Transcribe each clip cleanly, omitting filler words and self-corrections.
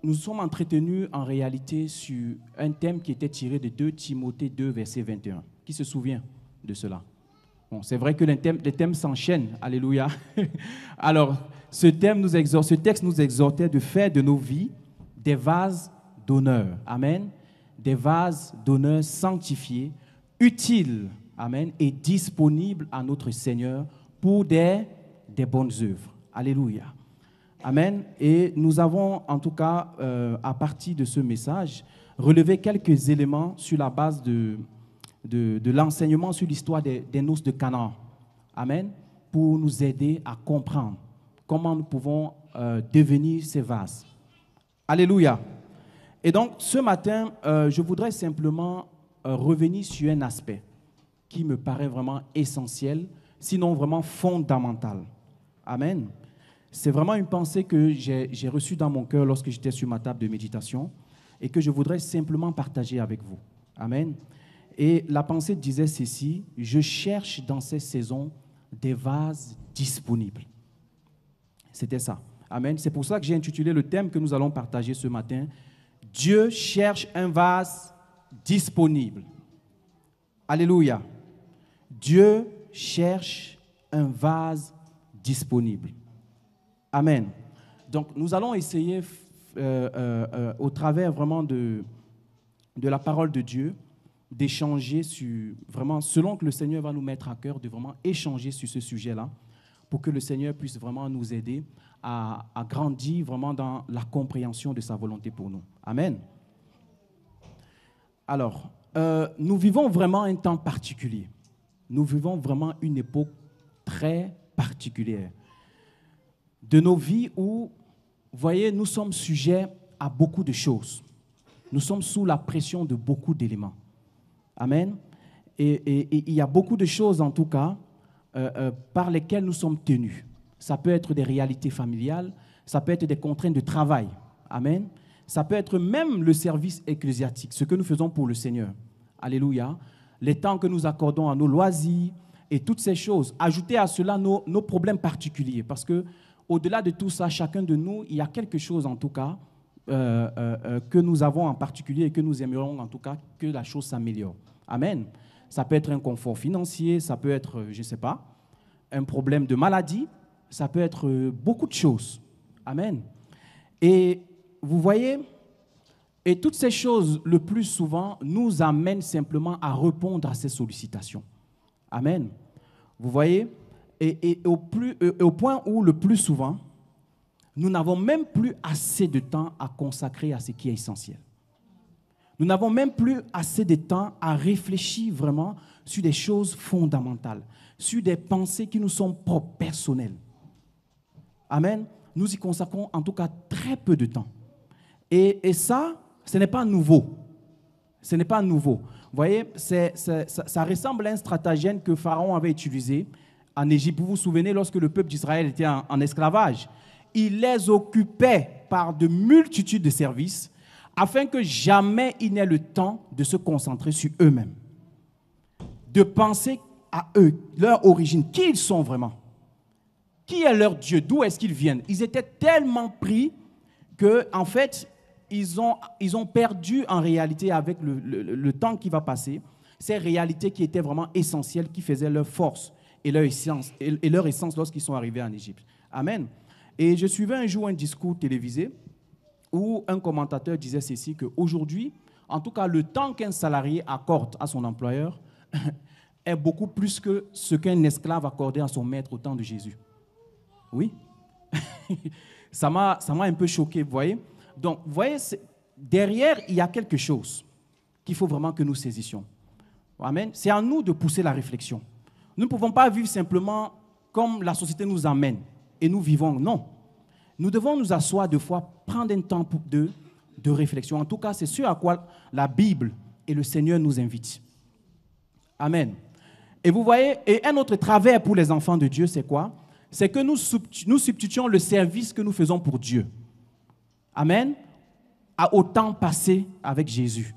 nous sommes entretenus en réalité sur un thème qui était tiré de 2 Timothée 2, verset 21. Qui se souvient de cela? Bon, c'est vrai que les thèmes s'enchaînent. Alléluia. Alors, ce texte nous exhortait de faire de nos vies des vases d'honneur. Amen. Des vases d'honneur sanctifiés, utiles, amen, et disponibles à notre Seigneur pour des bonnes œuvres. Alléluia. Amen. Et nous avons, en tout cas, à partir de ce message, relevé quelques éléments sur la base de l'enseignement sur l'histoire des noces de Canaan. Amen. Pour nous aider à comprendre comment nous pouvons devenir ces vases. Alléluia. Et donc, ce matin, je voudrais simplement revenir sur un aspect qui me paraît vraiment essentiel, sinon vraiment fondamental. Amen. C'est vraiment une pensée que j'ai reçue dans mon cœur lorsque j'étais sur ma table de méditation et que je voudrais simplement partager avec vous. Amen. Et la pensée disait ceci: je cherche dans ces saisons des vases disponibles. C'était ça. Amen. C'est pour ça que j'ai intitulé le thème que nous allons partager ce matin: Dieu cherche un vase disponible. Alléluia. Dieu cherche un vase disponible. Amen. Donc, nous allons essayer, au travers vraiment de la parole de Dieu, d'échanger sur, vraiment, selon que le Seigneur va nous mettre à cœur, de vraiment échanger sur ce sujet-là, pour que le Seigneur puisse vraiment nous aider à grandir vraiment dans la compréhension de sa volonté pour nous. Amen. Alors, nous vivons vraiment un temps particulier. Nous vivons vraiment une époque très particulière de nos vies où, vous voyez, nous sommes sujets à beaucoup de choses. Nous sommes sous la pression de beaucoup d'éléments. Amen. Et il y a beaucoup de choses, en tout cas, par lesquelles nous sommes tenus. Ça peut être des réalités familiales, ça peut être des contraintes de travail. Amen. Ça peut être même le service ecclésiastique, ce que nous faisons pour le Seigneur. Alléluia. Les temps que nous accordons à nos loisirs et toutes ces choses. Ajoutez à cela nos problèmes particuliers, parce que au-delà de tout ça, chacun de nous, il y a quelque chose en tout cas que nous avons en particulier et que nous aimerions en tout cas que la chose s'améliore. Amen. Ça peut être un confort financier, ça peut être, je ne sais pas, un problème de maladie, ça peut être beaucoup de choses. Amen. Et vous voyez, et toutes ces choses, le plus souvent, nous amènent simplement à répondre à ces sollicitations. Amen. Vous voyez, et au point où, le plus souvent, nous n'avons même plus assez de temps à consacrer à ce qui est essentiel. Nous n'avons même plus assez de temps à réfléchir vraiment sur des choses fondamentales, sur des pensées qui nous sont propres, personnelles. Amen. Nous y consacrons en tout cas très peu de temps. Et ça, ce n'est pas nouveau. Ce n'est pas nouveau. Vous voyez, ça ressemble à un stratagème que Pharaon avait utilisé en Égypte. Vous vous souvenez, lorsque le peuple d'Israël était en esclavage, il les occupait par de multitudes de services afin que jamais ils n'aient le temps de se concentrer sur eux-mêmes, de penser à eux, leur origine, qui ils sont vraiment, qui est leur Dieu, d'où est-ce qu'ils viennent. Ils étaient tellement pris que, en fait, ils ont perdu en réalité avec le temps qui va passer, ces réalités qui étaient vraiment essentielles, qui faisaient leur force et leur essence lorsqu'ils sont arrivés en Égypte. Amen. Et je suivais un jour un discours télévisé où un commentateur disait ceci, qu'aujourd'hui, en tout cas, le temps qu'un salarié accorde à son employeur est beaucoup plus que ce qu'un esclave accordait à son maître au temps de Jésus. Oui. Ça m'a un peu choqué, vous voyez. Donc, vous voyez, derrière, il y a quelque chose qu'il faut vraiment que nous saisissions. Amen. C'est à nous de pousser la réflexion. Nous ne pouvons pas vivre simplement comme la société nous amène et nous vivons. Non. Nous devons nous asseoir deux fois, prendre un temps de réflexion. En tout cas, c'est ce à quoi la Bible et le Seigneur nous invitent. Amen. Et vous voyez, et un autre travers pour les enfants de Dieu, c'est quoi? C'est que nous substituons le service que nous faisons pour Dieu. Amen. Au temps passé avec Jésus.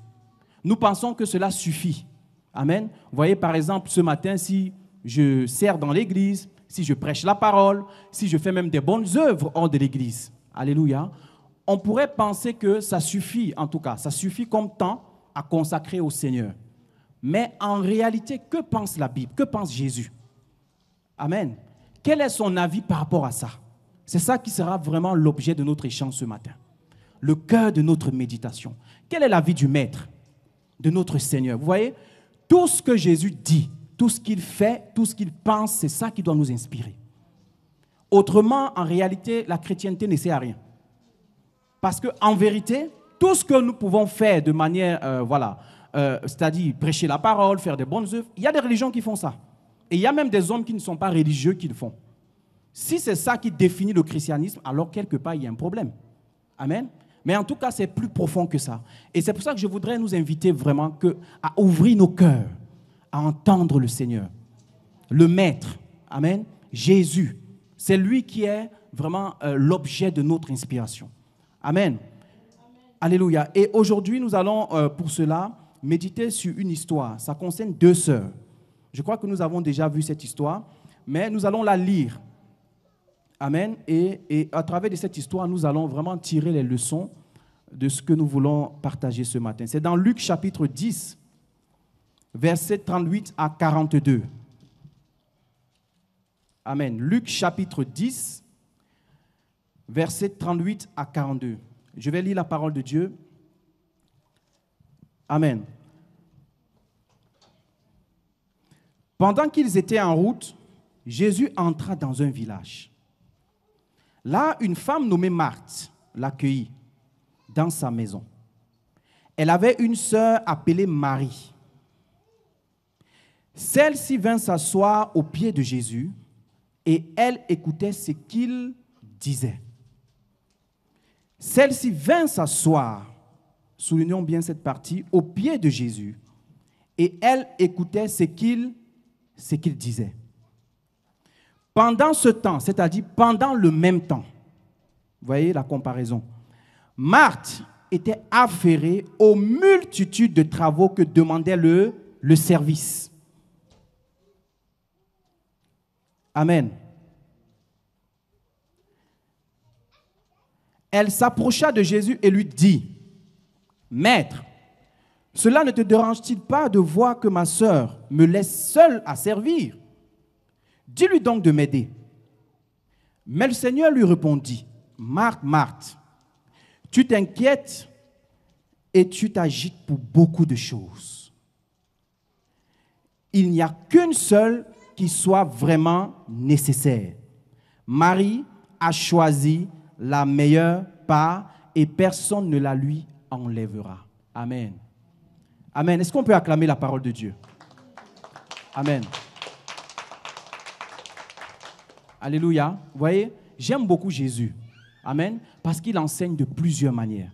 Nous pensons que cela suffit. Amen. Vous voyez, par exemple, ce matin, si je sers dans l'église, si je prêche la parole, si je fais même des bonnes œuvres hors de l'église, alléluia, on pourrait penser que ça suffit, en tout cas, ça suffit comme temps à consacrer au Seigneur. Mais en réalité, que pense la Bible? Que pense Jésus? Amen. Quel est son avis par rapport à ça? C'est ça qui sera vraiment l'objet de notre échange ce matin. Le cœur de notre méditation. Quel est l'avis du Maître, de notre Seigneur? Vous voyez, tout ce que Jésus dit, tout ce qu'il fait, tout ce qu'il pense, c'est ça qui doit nous inspirer. Autrement, en réalité, la chrétienté ne sert à rien. Parce qu'en vérité, tout ce que nous pouvons faire de manière, c'est-à-dire prêcher la parole, faire des bonnes œuvres, il y a des religions qui font ça. Et il y a même des hommes qui ne sont pas religieux qui le font. Si c'est ça qui définit le christianisme, alors quelque part, il y a un problème. Amen. Mais en tout cas, c'est plus profond que ça. Et c'est pour ça que je voudrais nous inviter vraiment à ouvrir nos cœurs, à entendre le Seigneur, le Maître. Amen. Jésus, c'est lui qui est vraiment l'objet de notre inspiration. Amen. Alléluia. Et aujourd'hui, nous allons pour cela méditer sur une histoire. Ça concerne deux sœurs. Je crois que nous avons déjà vu cette histoire, mais nous allons la lire. Amen. Et à travers de cette histoire, nous allons vraiment tirer les leçons de ce que nous voulons partager ce matin. C'est dans Luc chapitre 10, versets 38 à 42. Amen. Luc chapitre 10, versets 38 à 42. Je vais lire la parole de Dieu. Amen. Pendant qu'ils étaient en route, Jésus entra dans un village. Là, une femme nommée Marthe l'accueillit dans sa maison. Elle avait une sœur appelée Marie. Celle-ci vint s'asseoir aux pieds de Jésus et elle écoutait ce qu'il disait. Celle-ci vint s'asseoir, soulignons bien cette partie, aux pieds de Jésus et elle écoutait ce qu'il disait. Pendant ce temps, c'est-à-dire pendant le même temps, vous voyez la comparaison, Marthe était affairée aux multitudes de travaux que demandait le service. Amen. Elle s'approcha de Jésus et lui dit, « Maître, cela ne te dérange-t-il pas de voir que ma sœur me laisse seule à servir? Dis-lui donc de m'aider. » Mais le Seigneur lui répondit, « Marthe, Marthe, tu t'inquiètes et tu t'agites pour beaucoup de choses. Il n'y a qu'une seule qui soit vraiment nécessaire. Marie a choisi la meilleure part et personne ne la lui enlèvera. » Amen. Amen. Est-ce qu'on peut acclamer la parole de Dieu? Amen. Alléluia. Vous voyez, j'aime beaucoup Jésus. Amen. Parce qu'il enseigne de plusieurs manières.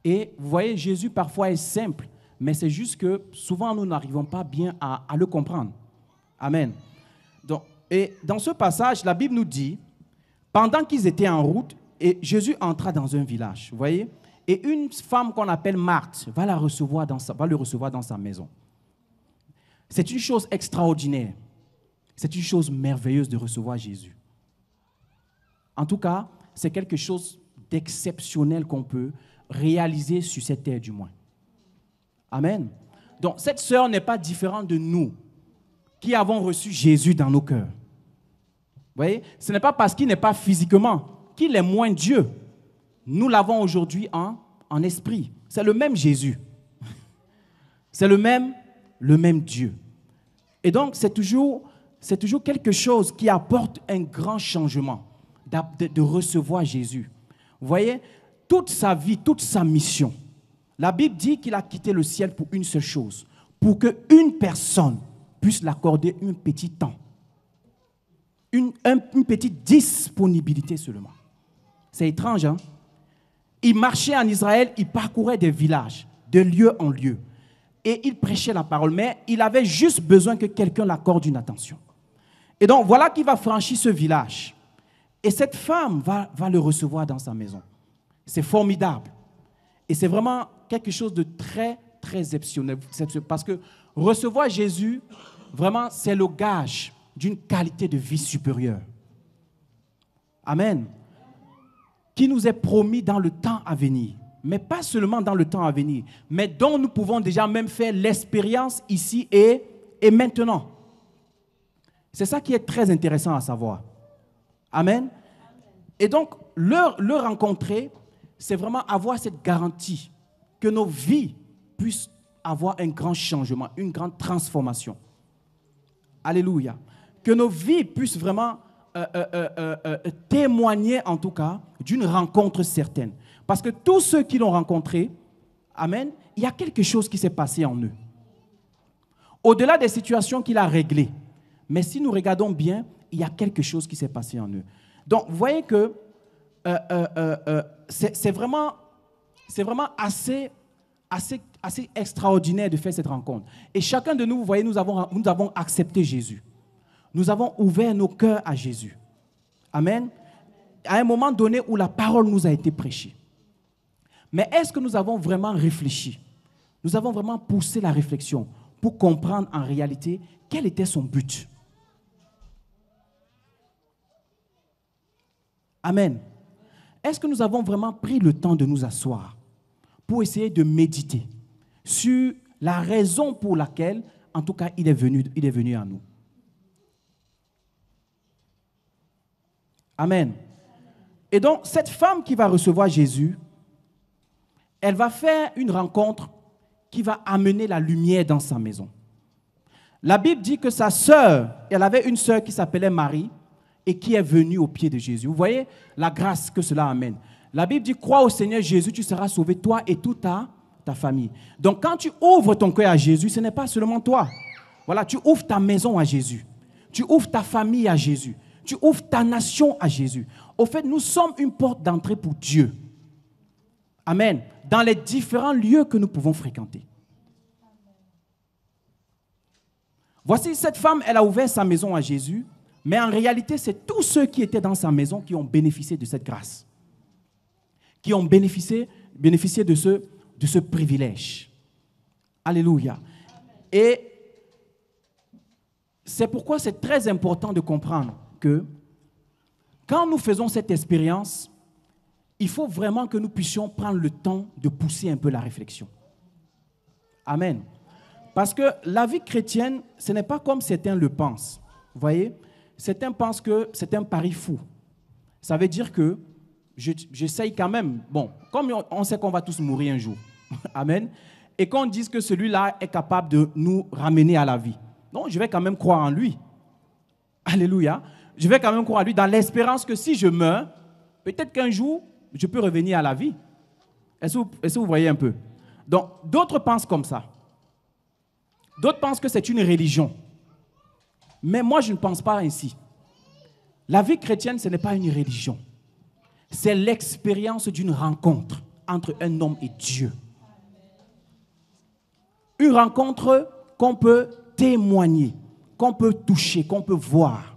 Et vous voyez, Jésus parfois est simple, mais c'est juste que souvent nous n'arrivons pas bien à le comprendre. Amen. Donc, et dans ce passage, la Bible nous dit, pendant qu'ils étaient en route, et Jésus entra dans un village. Vous voyez? Et une femme qu'on appelle Marthe va le recevoir dans sa maison. C'est une chose extraordinaire. C'est une chose merveilleuse de recevoir Jésus. En tout cas, c'est quelque chose d'exceptionnel qu'on peut réaliser sur cette terre du moins. Amen. Donc, cette sœur n'est pas différente de nous qui avons reçu Jésus dans nos cœurs. Vous voyez? Ce n'est pas parce qu'il n'est pas physiquement qu'il est moins Dieu. Nous l'avons aujourd'hui en esprit. C'est le même Jésus. C'est le même Dieu. Et donc, c'est toujours quelque chose qui apporte un grand changement de recevoir Jésus. Vous voyez, toute sa vie, toute sa mission, la Bible dit qu'il a quitté le ciel pour une seule chose, pour qu'une personne puisse l'accorder un petit temps, une petite disponibilité seulement. C'est étrange, hein? Il marchait en Israël, il parcourait des villages, de lieu en lieu, et il prêchait la parole, mais il avait juste besoin que quelqu'un l'accorde une attention. Et donc, voilà qu'il va franchir ce village. Et cette femme va le recevoir dans sa maison. C'est formidable. Et c'est vraiment quelque chose de très, très exceptionnel. Parce que recevoir Jésus, vraiment, c'est le gage d'une qualité de vie supérieure. Amen. qui nous est promis dans le temps à venir. Mais pas seulement dans le temps à venir, mais dont nous pouvons déjà même faire l'expérience ici et maintenant. C'est ça qui est très intéressant à savoir. Amen. Et donc, le rencontrer, c'est vraiment avoir cette garantie que nos vies puissent avoir un grand changement, une grande transformation. Alléluia. Que nos vies puissent vraiment témoigner, en tout cas, d'une rencontre certaine. Parce que tous ceux qui l'ont rencontré, amen, il y a quelque chose qui s'est passé en eux. Au-delà des situations qu'il a réglées. Mais si nous regardons bien, il y a quelque chose qui s'est passé en eux. Donc, vous voyez que c'est vraiment assez extraordinaire de faire cette rencontre. Et chacun de nous, vous voyez, nous avons accepté Jésus. Nous avons ouvert nos cœurs à Jésus. Amen. À un moment donné où la parole nous a été prêchée. Mais est-ce que nous avons vraiment réfléchi? Nous avons vraiment poussé la réflexion pour comprendre en réalité quel était son but. Amen. Est-ce que nous avons vraiment pris le temps de nous asseoir pour essayer de méditer sur la raison pour laquelle, en tout cas, il est venu à nous? Amen. Et donc, cette femme qui va recevoir Jésus, elle va faire une rencontre qui va amener la lumière dans sa maison. La Bible dit que sa sœur, elle avait une sœur qui s'appelait Marie et qui est venue au pied de Jésus. Vous voyez la grâce que cela amène. La Bible dit, crois au Seigneur Jésus, tu seras sauvé, toi et toute ta famille. Donc, quand tu ouvres ton cœur à Jésus, ce n'est pas seulement toi. Voilà, tu ouvres ta maison à Jésus. Tu ouvres ta famille à Jésus. Tu ouvres ta nation à Jésus. Au fait, nous sommes une porte d'entrée pour Dieu. Amen. Dans les différents lieux que nous pouvons fréquenter. Voici cette femme, elle a ouvert sa maison à Jésus, mais en réalité, c'est tous ceux qui étaient dans sa maison qui ont bénéficié de cette grâce. Qui ont bénéficié de ce privilège. Alléluia. Et c'est pourquoi c'est très important de comprendre que quand nous faisons cette expérience, il faut vraiment que nous puissions prendre le temps de pousser un peu la réflexion. Amen. Parce que la vie chrétienne, ce n'est pas comme certains le pensent. Vous voyez, certains pensent que c'est un pari fou. Ça veut dire que j'essaye quand même. Bon, comme on sait qu'on va tous mourir un jour. Amen. Et qu'on dise que celui-là est capable de nous ramener à la vie. Non, je vais quand même croire en lui. Alléluia. Je vais quand même croire en lui dans l'espérance que si je meurs, peut-être qu'un jour, je peux revenir à la vie. Est-ce que vous voyez un peu? Donc, d'autres pensent comme ça. D'autres pensent que c'est une religion. Mais moi, je ne pense pas ainsi. La vie chrétienne, ce n'est pas une religion. C'est l'expérience d'une rencontre entre un homme et Dieu. Une rencontre qu'on peut témoigner, qu'on peut toucher, qu'on peut voir.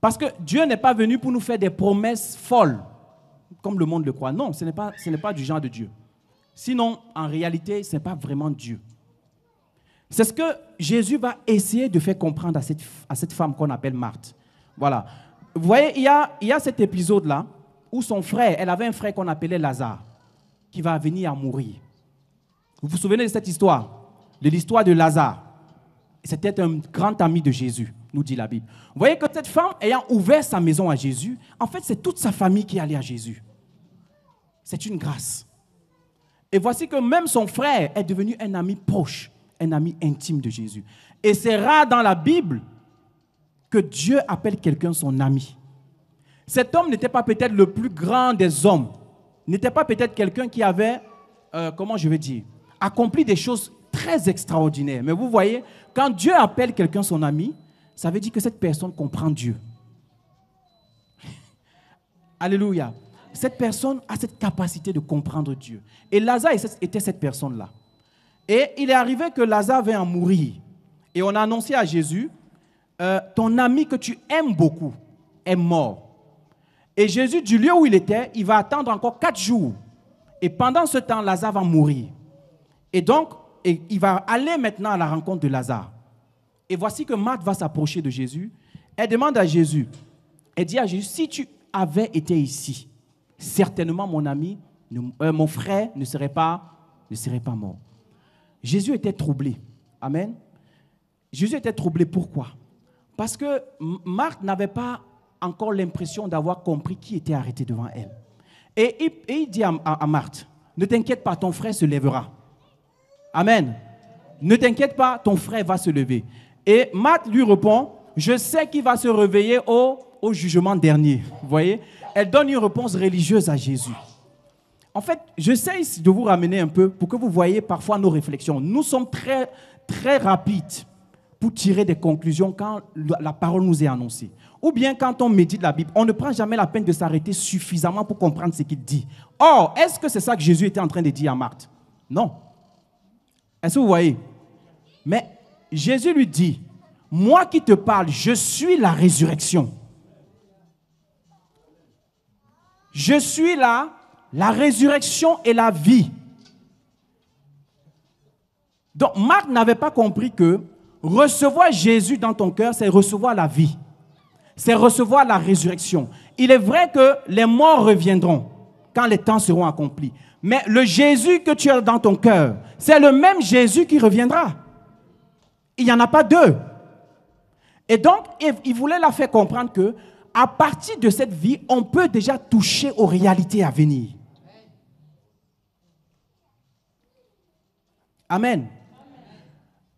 Parce que Dieu n'est pas venu pour nous faire des promesses folles, comme le monde le croit. Non, ce n'est pas du genre de Dieu. Sinon, en réalité, ce n'est pas vraiment Dieu. C'est ce que Jésus va essayer de faire comprendre à cette femme qu'on appelle Marthe. Voilà. Vous voyez, il y a cet épisode-là où son frère, elle avait un frère qu'on appelait Lazare, qui va venir à mourir. Vous vous souvenez de cette histoire? De l'histoire de Lazare. C'était un grand ami de Jésus, nous dit la Bible. Vous voyez que cette femme, ayant ouvert sa maison à Jésus, en fait, c'est toute sa famille qui est allée à Jésus. C'est une grâce. Et voici que même son frère est devenu un ami proche, un ami intime de Jésus. Et c'est rare dans la Bible que Dieu appelle quelqu'un son ami. Cet homme n'était pas peut-être le plus grand des hommes, n'était pas peut-être quelqu'un qui avait, accompli des choses très extraordinaires. Mais vous voyez, quand Dieu appelle quelqu'un son ami, ça veut dire que cette personne comprend Dieu. Alléluia. Cette personne a cette capacité de comprendre Dieu. Et Lazare était cette personne-là. Et il est arrivé que Lazare vint en mourir. Et on a annoncé à Jésus, ton ami que tu aimes beaucoup est mort. Et Jésus, du lieu où il était, il va attendre encore 4 jours. Et pendant ce temps, Lazare va mourir. Et donc, il va aller maintenant à la rencontre de Lazare. Et voici que Marthe va s'approcher de Jésus. Elle demande à Jésus, elle dit à Jésus, si tu avais été ici, certainement mon frère ne serait pas mort. Jésus était troublé. Amen. Jésus était troublé, pourquoi? Parce que Marthe n'avait pas encore l'impression d'avoir compris qui était arrêté devant elle. Et il dit à Marthe, ne t'inquiète pas, ton frère se lèvera. Amen. Ne t'inquiète pas, ton frère va se lever. Et Marthe lui répond, je sais qu'il va se réveiller au jugement dernier. Vous voyez? Elle donne une réponse religieuse à Jésus. En fait, j'essaie de vous ramener un peu pour que vous voyez parfois nos réflexions. Nous sommes très, très rapides pour tirer des conclusions quand la parole nous est annoncée. Ou bien quand on médite la Bible, on ne prend jamais la peine de s'arrêter suffisamment pour comprendre ce qu'il dit. Or, est-ce que c'est ça que Jésus était en train de dire à Marthe? Non. Est-ce que vous voyez? Mais Jésus lui dit, moi qui te parle, je suis la résurrection. Je suis la résurrection et la vie. Donc, Marthe n'avait pas compris que recevoir Jésus dans ton cœur, c'est recevoir la vie. C'est recevoir la résurrection. Il est vrai que les morts reviendront quand les temps seront accomplis. Mais le Jésus que tu as dans ton cœur, c'est le même Jésus qui reviendra. Il n'y en a pas deux. Et donc, il voulait la faire comprendre que à partir de cette vie, on peut déjà toucher aux réalités à venir. Amen.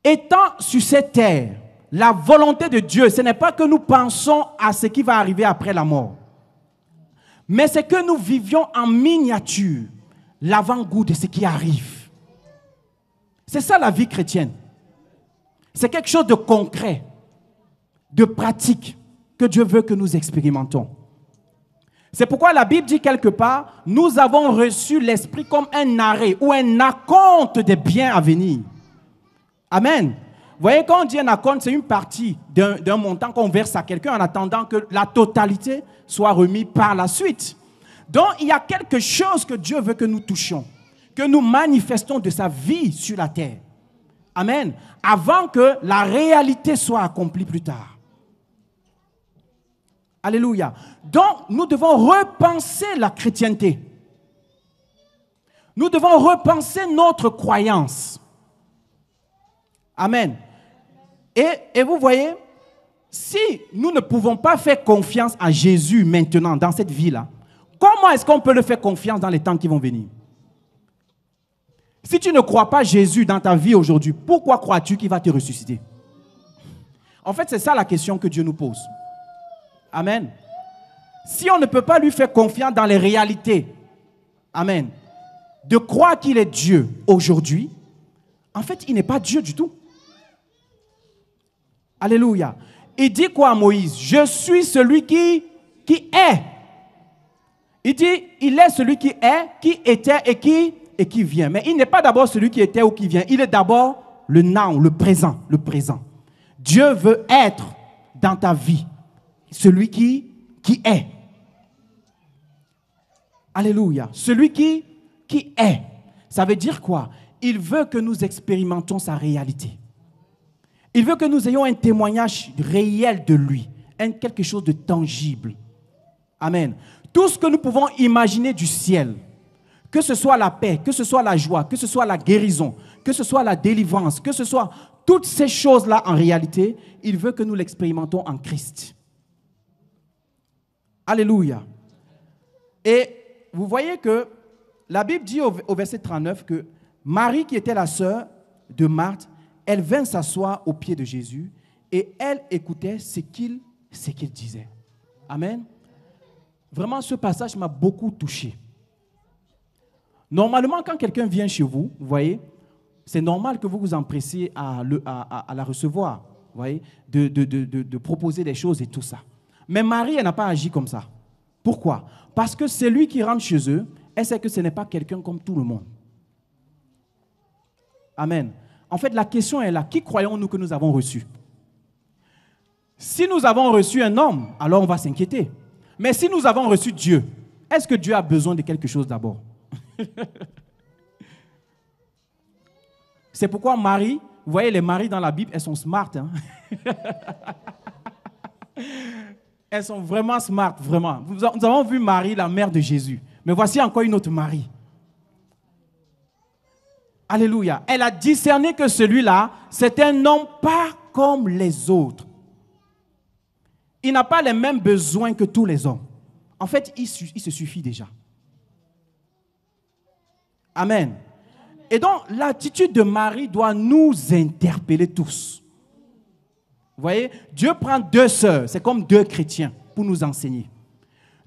Étant sur cette terre, la volonté de Dieu, ce n'est pas que nous pensons à ce qui va arriver après la mort, mais c'est que nous vivions en miniature l'avant-goût de ce qui arrive. C'est ça la vie chrétienne. C'est quelque chose de concret, de pratique, que Dieu veut que nous expérimentons. C'est pourquoi la Bible dit quelque part, nous avons reçu l'Esprit comme un arrêt ou un acompte des biens à venir. Amen. Vous voyez, quand on dit un acompte, c'est une partie d'un montant qu'on verse à quelqu'un en attendant que la totalité soit remise par la suite. Donc, il y a quelque chose que Dieu veut que nous touchions, que nous manifestons de sa vie sur la terre. Amen. Avant que la réalité soit accomplie plus tard. Alléluia. Donc, nous devons repenser la chrétienté. Nous devons repenser notre croyance. Amen. Et vous voyez, si nous ne pouvons pas faire confiance à Jésus maintenant, dans cette vie-là, comment est-ce qu'on peut le faire confiance dans les temps qui vont venir? Si tu ne crois pas Jésus dans ta vie aujourd'hui, pourquoi crois-tu qu'il va te ressusciter? En fait, c'est ça la question que Dieu nous pose. Amen. Si on ne peut pas lui faire confiance dans les réalités, amen, de croire qu'il est Dieu aujourd'hui, en fait, il n'est pas Dieu du tout. Alléluia. Il dit quoi à Moïse? Je suis celui qui est. Il dit, il est celui qui est, qui était et qui vient. Mais il n'est pas d'abord celui qui était ou qui vient. Il est d'abord le now, le présent, le présent. Dieu veut être dans ta vie celui qui est. Alléluia. Celui qui est. Ça veut dire quoi? Il veut que nous expérimentons sa réalité. Il veut que nous ayons un témoignage réel de lui, quelque chose de tangible. Amen. Tout ce que nous pouvons imaginer du ciel, que ce soit la paix, que ce soit la joie, que ce soit la guérison, que ce soit la délivrance, que ce soit toutes ces choses-là en réalité, il veut que nous l'expérimentons en Christ. Alléluia. Et vous voyez que la Bible dit au verset 39 que Marie, qui était la sœur de Marthe, elle vint s'asseoir aux pieds de Jésus et elle écoutait ce qu'il disait. Amen. Vraiment, ce passage m'a beaucoup touché. Normalement, quand quelqu'un vient chez vous, vous voyez, c'est normal que vous vous empressiez à la recevoir, vous voyez, de proposer des choses et tout ça. Mais Marie, elle n'a pas agi comme ça. Pourquoi? Parce que celui qui rentre chez eux, elle sait que ce n'est pas quelqu'un comme tout le monde. Amen. En fait, la question est là. Qui croyons-nous que nous avons reçu? Si nous avons reçu un homme, alors on va s'inquiéter. Mais si nous avons reçu Dieu, est-ce que Dieu a besoin de quelque chose d'abord? C'est pourquoi Marie, vous voyez les maris dans la Bible, elles sont smart. Hein? Elles sont vraiment smart, vraiment. Nous avons vu Marie, la mère de Jésus. Mais voici encore une autre Marie. Alléluia. Elle a discerné que celui-là, c'est un homme pas comme les autres. Il n'a pas les mêmes besoins que tous les hommes. En fait, il se suffit déjà. Amen. Et donc, l'attitude de Marie doit nous interpeller tous. Vous voyez, Dieu prend deux sœurs, c'est comme deux chrétiens pour nous enseigner.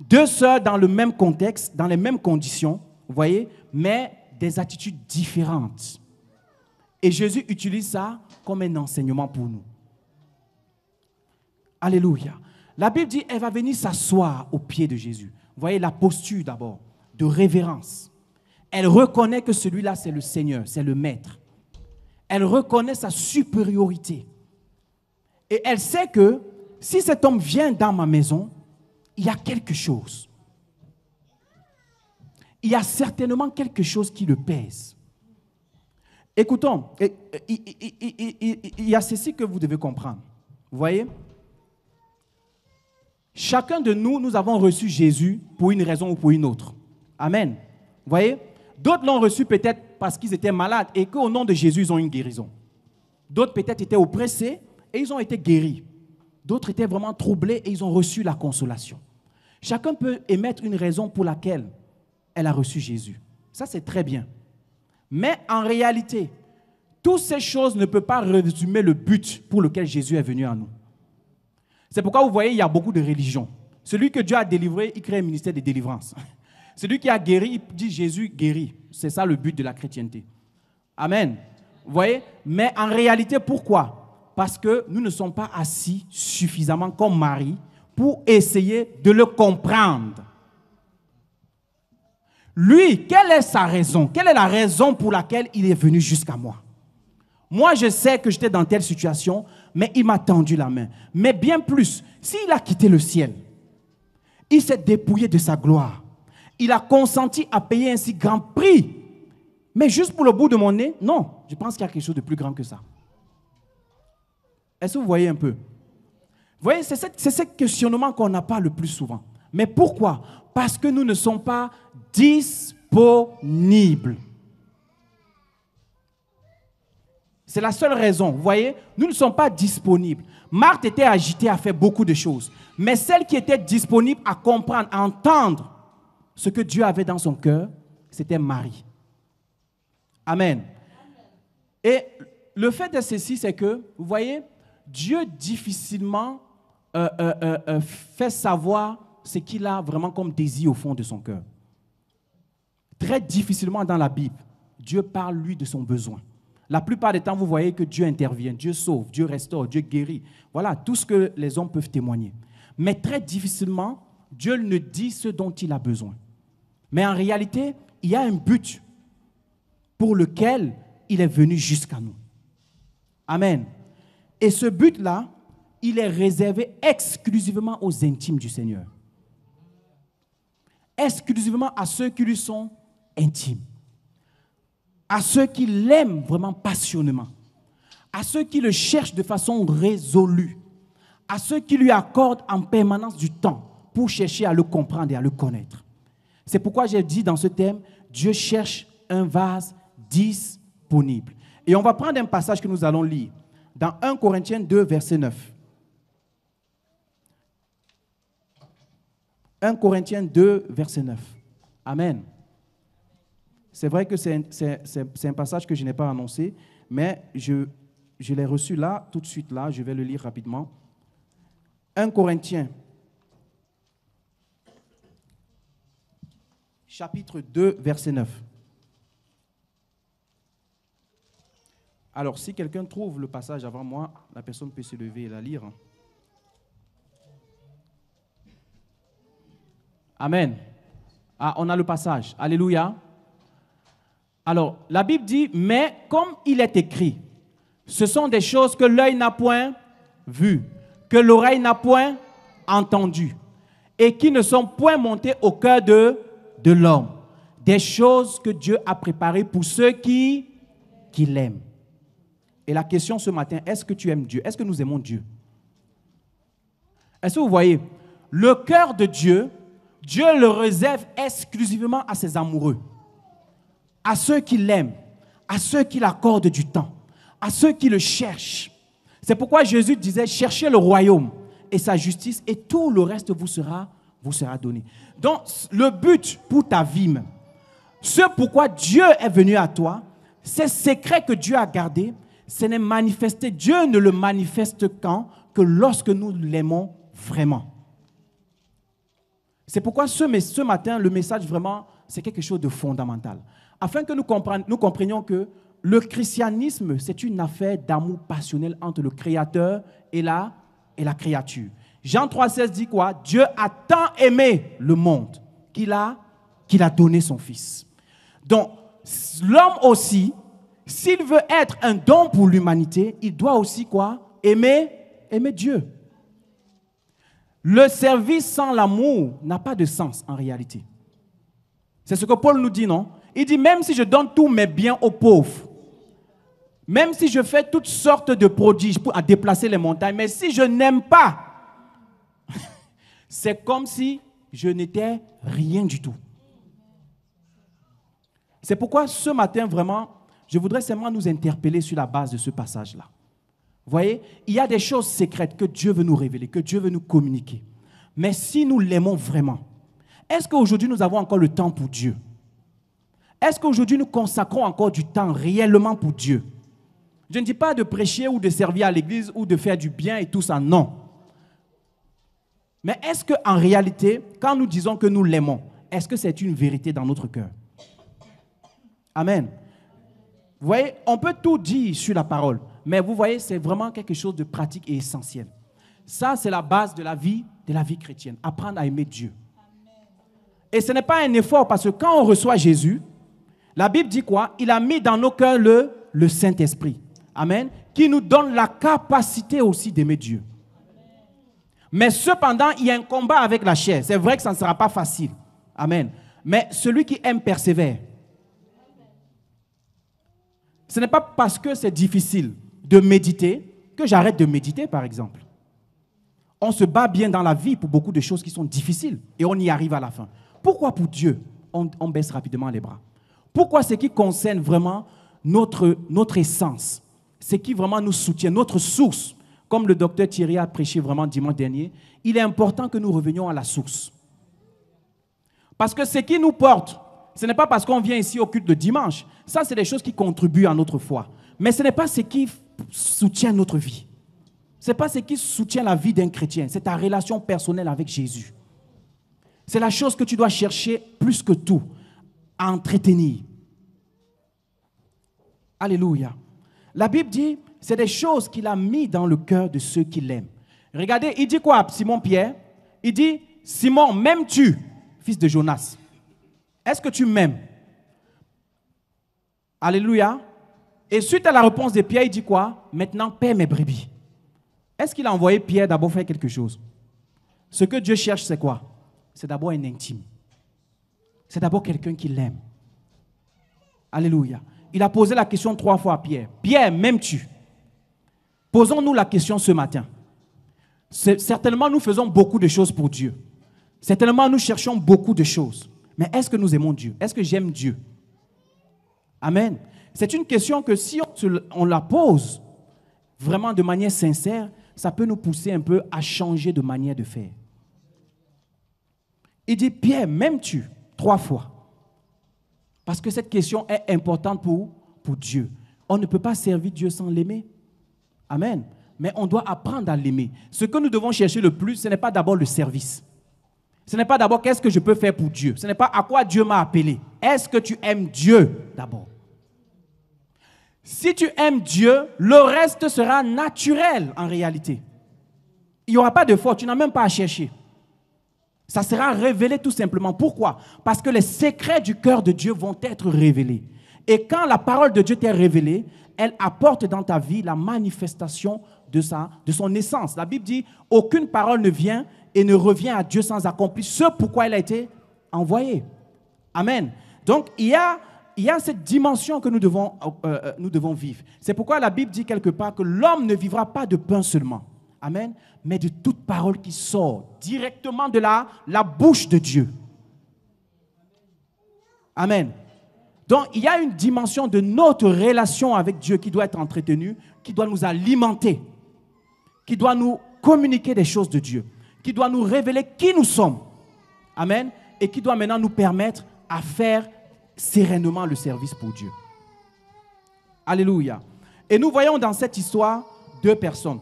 Deux sœurs dans le même contexte, dans les mêmes conditions, vous voyez, mais des attitudes différentes. Et Jésus utilise ça comme un enseignement pour nous. Alléluia. La Bible dit, elle va venir s'asseoir aux pieds de Jésus. Vous voyez la posture d'abord, de révérence. Elle reconnaît que celui-là, c'est le Seigneur, c'est le Maître. Elle reconnaît sa supériorité. Et elle sait que si cet homme vient dans ma maison, il y a quelque chose. Il y a certainement quelque chose qui le pèse. Écoutons, il y a ceci que vous devez comprendre. Vous voyez? Chacun de nous, nous avons reçu Jésus pour une raison ou pour une autre. Amen. Vous voyez? D'autres l'ont reçu peut-être parce qu'ils étaient malades et qu'au nom de Jésus, ils ont une guérison. D'autres peut-être étaient oppressés et ils ont été guéris. D'autres étaient vraiment troublés et ils ont reçu la consolation. Chacun peut émettre une raison pour laquelle elle a reçu Jésus. Ça, c'est très bien. Mais en réalité, toutes ces choses ne peuvent pas résumer le but pour lequel Jésus est venu à nous. C'est pourquoi vous voyez, il y a beaucoup de religions. Celui que Dieu a délivré, il crée un ministère de délivrance. Celui qui a guéri, il dit Jésus guérit. C'est ça le but de la chrétienté. Amen. Vous voyez? Mais en réalité, pourquoi? Parce que nous ne sommes pas assis suffisamment comme Marie pour essayer de le comprendre. Lui, quelle est sa raison? Quelle est la raison pour laquelle il est venu jusqu'à moi? Moi, je sais que j'étais dans telle situation, mais il m'a tendu la main. Mais bien plus, s'il a quitté le ciel, il s'est dépouillé de sa gloire. Il a consenti à payer un si grand prix. Mais juste pour le bout de mon nez, non. Je pense qu'il y a quelque chose de plus grand que ça. Est-ce que vous voyez un peu? Vous voyez, c'est ce questionnement qu'on n'a pas le plus souvent. Mais pourquoi? Parce que nous ne sommes pas disponibles. C'est la seule raison. Vous voyez, nous ne sommes pas disponibles. Marthe était agitée à faire beaucoup de choses. Mais celle qui était disponible à comprendre, à entendre ce que Dieu avait dans son cœur, c'était Marie. Amen. Et le fait de ceci, c'est que, vous voyez, Dieu difficilement fait savoir ce qu'il a vraiment comme désir au fond de son cœur. Très difficilement dans la Bible, Dieu parle, lui, de son besoin. La plupart des temps, vous voyez que Dieu intervient, Dieu sauve, Dieu restaure, Dieu guérit. Voilà, tout ce que les hommes peuvent témoigner. Mais très difficilement, Dieu ne dit ce dont il a besoin. Mais en réalité, il y a un but pour lequel il est venu jusqu'à nous. Amen. Et ce but-là, il est réservé exclusivement aux intimes du Seigneur. Exclusivement à ceux qui lui sont intimes. À ceux qui l'aiment vraiment passionnément. À ceux qui le cherchent de façon résolue. À ceux qui lui accordent en permanence du temps pour chercher à le comprendre et à le connaître. C'est pourquoi j'ai dit dans ce thème, Dieu cherche un vase disponible. Et on va prendre un passage que nous allons lire dans 1 Corinthiens 2, verset 9. 1 Corinthiens 2, verset 9. Amen. C'est vrai que c'est un passage que je n'ai pas annoncé, mais je l'ai reçu là, tout de suite là, je vais le lire rapidement. 1 Corinthiens, chapitre 2, verset 9. Alors, si quelqu'un trouve le passage avant moi, la personne peut se lever et la lire. Amen. Ah, on a le passage. Alléluia. Alors, la Bible dit, mais comme il est écrit, ce sont des choses que l'œil n'a point vues, que l'oreille n'a point entendues, et qui ne sont point montées au cœur de l'homme. Des choses que Dieu a préparées pour ceux qui l'aiment. Et la question ce matin, est-ce que tu aimes Dieu? Est-ce que nous aimons Dieu? Est-ce que vous voyez, le cœur de Dieu Dieu le réserve exclusivement à ses amoureux, à ceux qui l'aiment, à ceux qui l'accordent du temps, à ceux qui le cherchent. C'est pourquoi Jésus disait, cherchez le royaume et sa justice et tout le reste vous sera donné. Donc, le but pour ta vie même, ce pourquoi Dieu est venu à toi, ces secrets que Dieu a gardés, ce n'est manifesté. Dieu ne le manifeste quand? Que lorsque nous l'aimons vraiment. C'est pourquoi ce matin, le message vraiment, c'est quelque chose de fondamental. Afin que nous comprenions que le christianisme, c'est une affaire d'amour passionnel entre le Créateur et la créature. Jean 3,16 dit quoi? Dieu a tant aimé le monde qu'il a donné son Fils. Donc, l'homme aussi, s'il veut être un don pour l'humanité, il doit aussi quoi? Aimer Dieu. Le service sans l'amour n'a pas de sens en réalité. C'est ce que Paul nous dit, non? Il dit, même si je donne tous mes biens aux pauvres, même si je fais toutes sortes de prodiges pour déplacer les montagnes, mais si je n'aime pas, c'est comme si je n'étais rien du tout. C'est pourquoi ce matin, vraiment, je voudrais seulement nous interpeller sur la base de ce passage-là. Vous voyez, il y a des choses secrètes que Dieu veut nous révéler, que Dieu veut nous communiquer. Mais si nous l'aimons vraiment, est-ce qu'aujourd'hui nous avons encore le temps pour Dieu? Est-ce qu'aujourd'hui nous consacrons encore du temps réellement pour Dieu? Je ne dis pas de prêcher ou de servir à l'église ou de faire du bien et tout ça, non. Mais est-ce qu'en réalité, quand nous disons que nous l'aimons, est-ce que c'est une vérité dans notre cœur? Amen. Vous voyez, on peut tout dire sur la parole, mais vous voyez, c'est vraiment quelque chose de pratique et essentiel. Ça, c'est la base de la vie chrétienne, apprendre à aimer Dieu. Et ce n'est pas un effort, parce que quand on reçoit Jésus, la Bible dit quoi? Il a mis dans nos cœurs le Saint-Esprit. Amen. Qui nous donne la capacité aussi d'aimer Dieu. Mais cependant, il y a un combat avec la chair. C'est vrai que ça ne sera pas facile. Amen. Mais celui qui aime persévère. Ce n'est pas parce que c'est difficile de méditer que j'arrête de méditer, par exemple. On se bat bien dans la vie pour beaucoup de choses qui sont difficiles et on y arrive à la fin. Pourquoi pour Dieu, on baisse rapidement les bras? Pourquoi ce qui concerne vraiment notre essence, ce qui vraiment nous soutient, notre source, comme le docteur Thierry a prêché vraiment dimanche dernier, il est important que nous revenions à la source. Parce que ce qui nous porte, ce n'est pas parce qu'on vient ici au culte de dimanche. Ça, c'est des choses qui contribuent à notre foi. Mais ce n'est pas ce qui soutient notre vie. Ce n'est pas ce qui soutient la vie d'un chrétien. C'est ta relation personnelle avec Jésus. C'est la chose que tu dois chercher plus que tout à entretenir. Alléluia. La Bible dit, c'est des choses qu'il a mis dans le cœur de ceux qui l'aiment. Regardez, il dit quoi à Simon-Pierre? Il dit, Simon, m'aimes-tu, fils de Jonas? Est-ce que tu m'aimes? Alléluia. Et suite à la réponse de Pierre, il dit quoi? Maintenant, paie mes brebis. Est-ce qu'il a envoyé Pierre d'abord faire quelque chose? Ce que Dieu cherche, c'est quoi? C'est d'abord un intime. C'est d'abord quelqu'un qui l'aime. Alléluia. Il a posé la question 3 fois à Pierre. Pierre, m'aimes-tu? Posons-nous la question ce matin. Certainement, nous faisons beaucoup de choses pour Dieu. Certainement, nous cherchons beaucoup de choses. Mais est-ce que nous aimons Dieu? Est-ce que j'aime Dieu? Amen. C'est une question que si on la pose vraiment de manière sincère, ça peut nous pousser un peu à changer de manière de faire. Il dit, Pierre, m'aimes-tu? 3 fois. Parce que cette question est importante pour Dieu. On ne peut pas servir Dieu sans l'aimer. Amen. Mais on doit apprendre à l'aimer. Ce que nous devons chercher le plus, ce n'est pas d'abord le service. Ce n'est pas d'abord qu'est-ce que je peux faire pour Dieu. Ce n'est pas à quoi Dieu m'a appelé. Est-ce que tu aimes Dieu d'abord? Si tu aimes Dieu, le reste sera naturel en réalité. Il n'y aura pas d'effort, tu n'as même pas à chercher. Ça sera révélé tout simplement. Pourquoi? Parce que les secrets du cœur de Dieu vont être révélés. Et quand la parole de Dieu t'est révélée, elle apporte dans ta vie la manifestation de son essence. La Bible dit, aucune parole ne vient et ne revient à Dieu sans accomplir ce pourquoi elle a été envoyée. Amen. Donc, il y a cette dimension que nous devons vivre. C'est pourquoi la Bible dit quelque part que l'homme ne vivra pas de pain seulement. Amen. Mais de toute parole qui sort directement de la bouche de Dieu. Amen. Donc, il y a une dimension de notre relation avec Dieu qui doit être entretenue, qui doit nous alimenter, qui doit nous communiquer des choses de Dieu, qui doit nous révéler qui nous sommes. Amen. Et qui doit maintenant nous permettre à faire sereinement le service pour Dieu. Alléluia. Et nous voyons dans cette histoire deux personnes.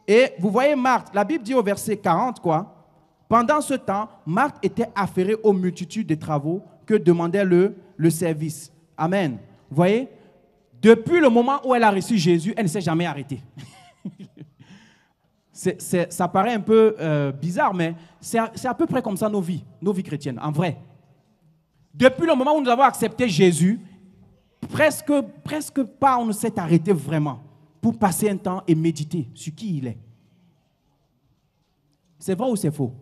Et vous voyez Marthe, la Bible dit au verset 40 quoi. Pendant ce temps, Marthe était affairée aux multitudes de travaux que demandait le service. Amen. Vous voyez, depuis le moment où elle a reçu Jésus, elle ne s'est jamais arrêtée. Ça paraît un peu bizarre, mais c'est à peu près comme ça nos vies chrétiennes, en vrai. Depuis le moment où nous avons accepté Jésus, presque pas on ne s'est arrêté vraiment pour passer un temps et méditer sur qui il est. C'est vrai ou c'est faux?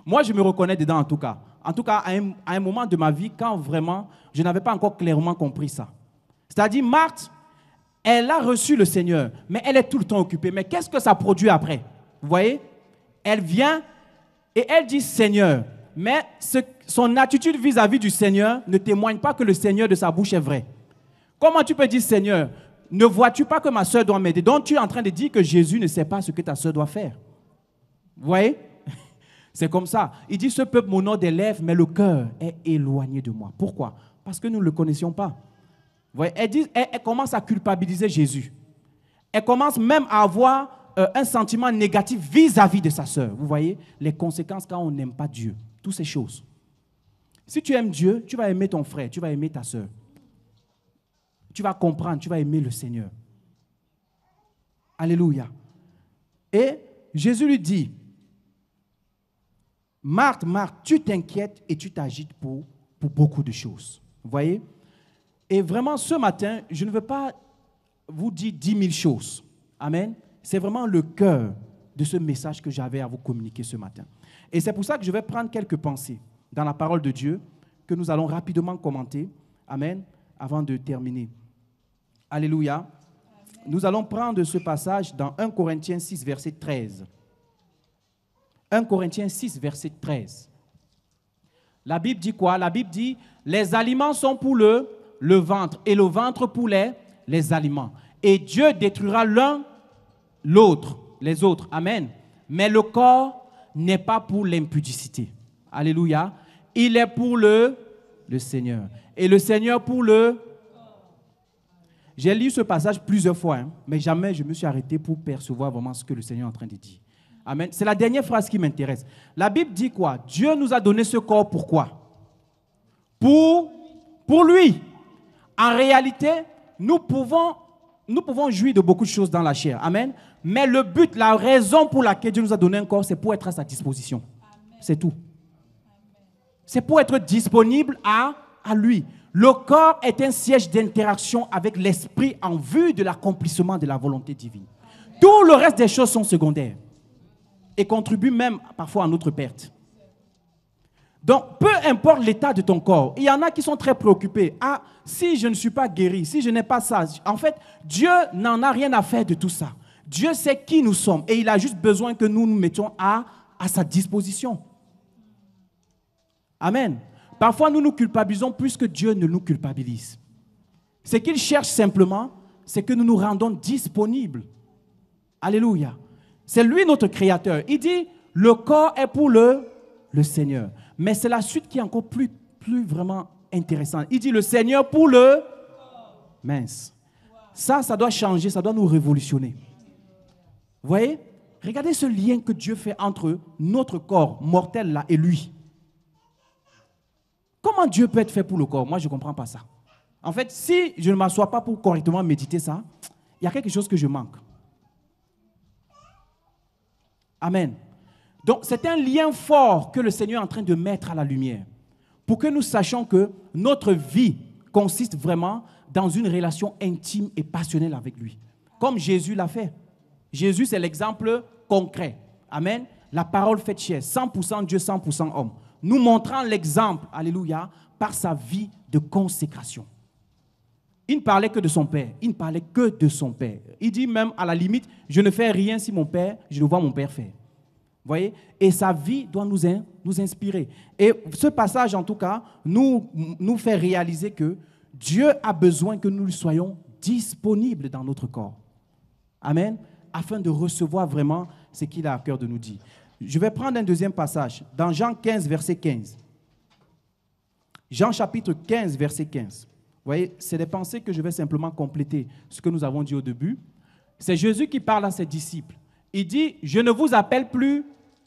Moi, je me reconnais dedans en tout cas. En tout cas, à un moment de ma vie, quand vraiment, je n'avais pas encore clairement compris ça. C'est-à-dire, Marthe, elle a reçu le Seigneur, mais elle est tout le temps occupée. Mais qu'est-ce que ça produit après? Vous voyez? Elle vient et elle dit Seigneur. Mais son attitude vis-à-vis du Seigneur ne témoigne pas que le Seigneur de sa bouche est vrai. Comment tu peux dire Seigneur? Ne vois-tu pas que ma soeur doit m'aider? Donc tu es en train de dire que Jésus ne sait pas ce que ta soeur doit faire. Vous voyez? C'est comme ça. Il dit, ce peuple m'honore des lèvres, mais le cœur est éloigné de moi. Pourquoi? Parce que nous ne le connaissions pas. Vous voyez? Elle commence à culpabiliser Jésus. Elle commence même à avoir un sentiment négatif vis-à-vis de sa sœur. Vous voyez? Les conséquences quand on n'aime pas Dieu. Toutes ces choses. Si tu aimes Dieu, tu vas aimer ton frère, tu vas aimer ta sœur. Tu vas comprendre, tu vas aimer le Seigneur. Alléluia. Et Jésus lui dit, Marthe, Marthe, tu t'inquiètes et tu t'agites pour beaucoup de choses. Vous voyez? Et vraiment, ce matin, je ne veux pas vous dire 10 000 choses. Amen. C'est vraiment le cœur de ce message que j'avais à vous communiquer ce matin. Et c'est pour ça que je vais prendre quelques pensées dans la parole de Dieu que nous allons rapidement commenter. Amen. Avant de terminer. Alléluia. Nous allons prendre ce passage dans 1 Corinthiens 6, verset 13. 1 Corinthiens 6, verset 13. La Bible dit quoi? La Bible dit, les aliments sont pour le ventre et le ventre pour les aliments. Et Dieu détruira l'un, l'autre, les autres. Amen. Mais le corps n'est pas pour l'impudicité. Alléluia. Il est pour le Seigneur. Et le Seigneur pour le... J'ai lu ce passage plusieurs fois, mais jamais je me suis arrêté pour percevoir vraiment ce que le Seigneur est en train de dire. Amen. C'est la dernière phrase qui m'intéresse. La Bible dit quoi? Dieu nous a donné ce corps pourquoi? Pour lui. En réalité, nous pouvons jouir de beaucoup de choses dans la chair. Amen. Mais le but, la raison pour laquelle Dieu nous a donné un corps, c'est pour être à sa disposition. C'est tout. C'est pour être disponible à lui. Le corps est un siège d'interaction avec l'esprit en vue de l'accomplissement de la volonté divine. Tout le reste des choses sont secondaires et contribuent même parfois à notre perte. Donc, peu importe l'état de ton corps, il y en a qui sont très préoccupés. Ah, si je ne suis pas guéri, si je n'ai pas ça. En fait, Dieu n'en a rien à faire de tout ça. Dieu sait qui nous sommes et il a juste besoin que nous nous mettions à sa disposition. Amen. Parfois, nous nous culpabilisons plus que Dieu ne nous culpabilise. Ce qu'il cherche simplement, c'est que nous nous rendons disponibles. Alléluia. C'est lui notre créateur. Il dit, le corps est pour le Seigneur. Mais c'est la suite qui est encore plus vraiment intéressante. Il dit, le Seigneur pour le mince. Ça doit changer, ça doit nous révolutionner. Vous voyez? Regardez ce lien que Dieu fait entre notre corps mortel là et lui. Comment Dieu peut être fait pour le corps? Moi, je ne comprends pas ça. En fait, si je ne m'assois pas pour correctement méditer ça, il y a quelque chose que je manque. Amen. Donc, c'est un lien fort que le Seigneur est en train de mettre à la lumière pour que nous sachions que notre vie consiste vraiment dans une relation intime et passionnelle avec lui. Comme Jésus l'a fait. Jésus, c'est l'exemple concret. Amen. La parole faite chair, 100% Dieu, 100% homme. Nous montrant l'exemple, alléluia, par sa vie de consécration. Il ne parlait que de son Père. Il ne parlait que de son Père. Il dit même, à la limite, je ne fais rien si je le vois mon Père faire. Vous voyez? Et sa vie doit nous inspirer. Et ce passage, en tout cas, nous fait réaliser que Dieu a besoin que nous soyons disponibles dans notre corps. Amen. Afin de recevoir vraiment ce qu'il a à cœur de nous dire. Je vais prendre un deuxième passage, dans Jean 15, verset 15. Jean chapitre 15, verset 15. Vous voyez, c'est des pensées que je vais simplement compléter ce que nous avons dit au début. C'est Jésus qui parle à ses disciples. Il dit, je ne vous appelle plus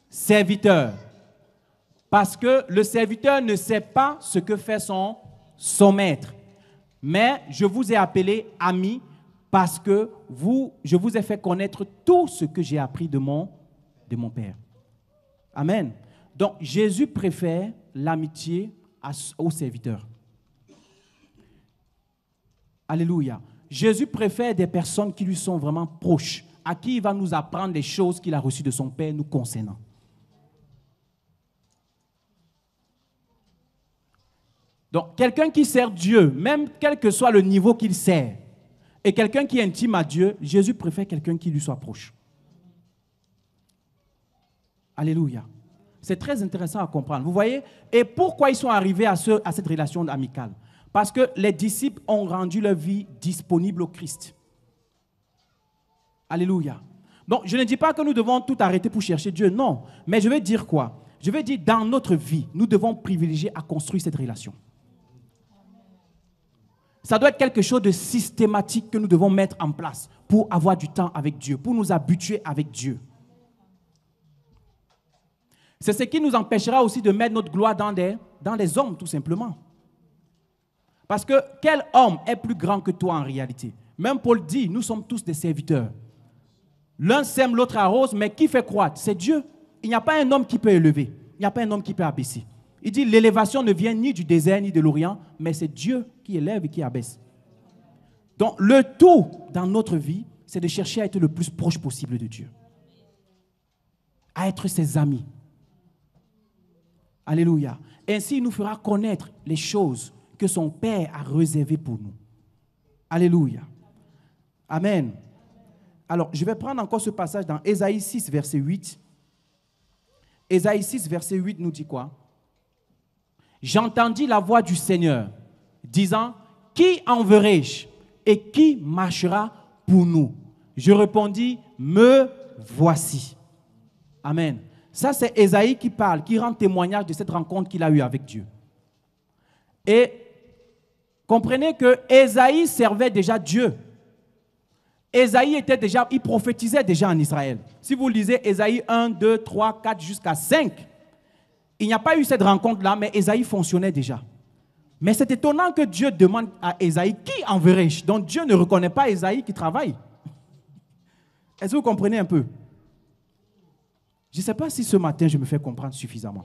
serviteur, parce que le serviteur ne sait pas ce que fait son maître. Mais je vous ai appelé ami, parce que je vous ai fait connaître tout ce que j'ai appris de mon Père. Amen. Donc, Jésus préfère l'amitié au serviteur. Alléluia. Jésus préfère des personnes qui lui sont vraiment proches, à qui il va nous apprendre des choses qu'il a reçues de son Père nous concernant. Donc, quelqu'un qui sert Dieu, même quel que soit le niveau qu'il sert, et quelqu'un qui est intime à Dieu, Jésus préfère quelqu'un qui lui soit proche. Alléluia. C'est très intéressant à comprendre. Vous voyez? Et pourquoi ils sont arrivés à cette relation amicale? Parce que les disciples ont rendu leur vie disponible au Christ. Alléluia. Donc, je ne dis pas que nous devons tout arrêter pour chercher Dieu, non. Mais je vais dire quoi? Je vais dire, dans notre vie, nous devons privilégier à construire cette relation. Ça doit être quelque chose de systématique que nous devons mettre en place pour avoir du temps avec Dieu, pour nous habituer avec Dieu. C'est ce qui nous empêchera aussi de mettre notre gloire dans les hommes, tout simplement. Parce que quel homme est plus grand que toi en réalité? Même Paul dit, nous sommes tous des serviteurs. L'un sème, l'autre arrose, mais qui fait croître? C'est Dieu. Il n'y a pas un homme qui peut élever. Il n'y a pas un homme qui peut abaisser. Il dit, l'élévation ne vient ni du désert ni de l'Orient, mais c'est Dieu qui élève et qui abaisse. Donc, le tout dans notre vie, c'est de chercher à être le plus proche possible de Dieu. À être ses amis. Alléluia. Ainsi, il nous fera connaître les choses que son Père a réservées pour nous. Alléluia. Amen. Alors, je vais prendre encore ce passage dans Ésaïe 6, verset 8. Ésaïe 6, verset 8 nous dit quoi? J'entendis la voix du Seigneur, disant, qui enverrai-je et qui marchera pour nous? Je répondis, me voici. Amen. Ça, c'est Ésaïe qui parle, qui rend témoignage de cette rencontre qu'il a eue avec Dieu. Et comprenez que Ésaïe servait déjà Dieu. Ésaïe il prophétisait déjà en Israël. Si vous lisez Ésaïe 1, 2, 3, 4 jusqu'à 5, il n'y a pas eu cette rencontre-là, mais Ésaïe fonctionnait déjà. Mais c'est étonnant que Dieu demande à Ésaïe, qui enverrai-je? Donc Dieu ne reconnaît pas Ésaïe qui travaille. Est-ce que vous comprenez un peu? Je ne sais pas si ce matin je me fais comprendre suffisamment.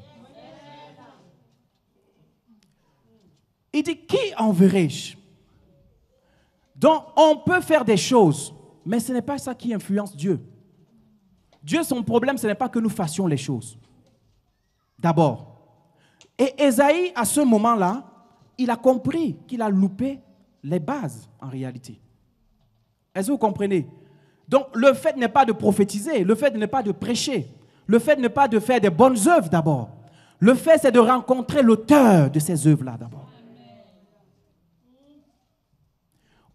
Il dit, qui enverrai-je? Donc on peut faire des choses, mais ce n'est pas ça qui influence Dieu. Dieu, son problème, ce n'est pas que nous fassions les choses. D'abord. Et Ésaïe, à ce moment-là, il a compris qu'il a loupé les bases en réalité. Est-ce que vous comprenez? Donc, le fait n'est pas de prophétiser, le fait n'est pas de prêcher, le fait n'est pas de faire des bonnes œuvres d'abord. Le fait, c'est de rencontrer l'auteur de ces œuvres-là d'abord.